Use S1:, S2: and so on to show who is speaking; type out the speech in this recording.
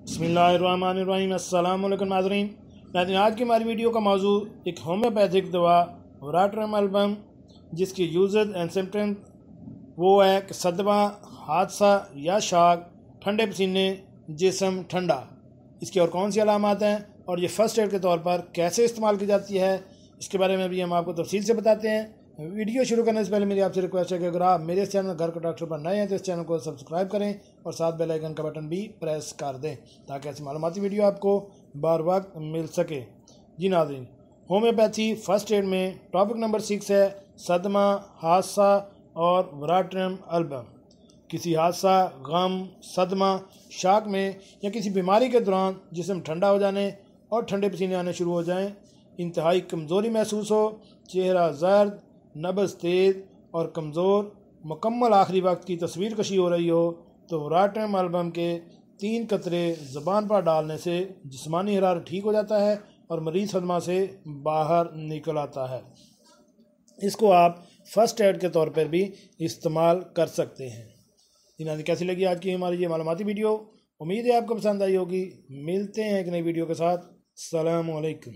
S1: बिस्मिल्लाहिर्रहमानिर्रहीम। अस्सलाम वालेकुम नाज़रीन। नाज़रीन, आज की हमारी वीडियो का मौजू एक होम्योपैथिक दवा वराट्रम एल्बम, जिसकी यूजेज एंड सिम्टम्स वो है कि सदमा, हादसा या शाक, ठंडे पसीने, जिस्म ठंडा, इसकी और कौन सी अलामात हैं और ये फ़र्स्ट एड के तौर पर कैसे इस्तेमाल की जाती है, इसके बारे में भी हम आपको तफसील से बताते हैं। वीडियो शुरू करने से पहले मेरी आपसे रिक्वेस्ट है कि अगर आप मेरे इस चैनल घर के डॉक्टर पर नए हैं तो इस चैनल को सब्सक्राइब करें और साथ बेल आइकन का बटन भी प्रेस कर दें ताकि ऐसी मालूमाती वीडियो आपको बार वक्त मिल सके। जी नाज़रीन, होम्योपैथी फ़र्स्ट एड में टॉपिक नंबर 6 है सदमा, हादसा और वराट्रम एल्बम। किसी हादसा, गम, सदमा, शाक में या किसी बीमारी के दौरान जिस्म ठंडा हो जाने और ठंडे पसीने आने शुरू हो जाएं, इंतहाई कमज़ोरी महसूस हो, चेहरा जर्द, नब्ज़ तेज़ और कमज़ोर, मुकम्मल आखिरी वक्त की तस्वीर कशी हो रही हो, तो वराट्रम एल्बम के 3 कतरे ज़बान पर डालने से जिस्मानी हरारत ठीक हो जाता है और मरीज़ सदमा से बाहर निकल आता है। इसको आप फ़र्स्ट एड के तौर पर भी इस्तेमाल कर सकते हैं। इन्हें कैसी लगी आज की हमारी ये मालूमाती वीडियो? उम्मीद है आपको पसंद आई होगी। मिलते हैं एक नई वीडियो के साथ। अस्सलामु अलैकुम।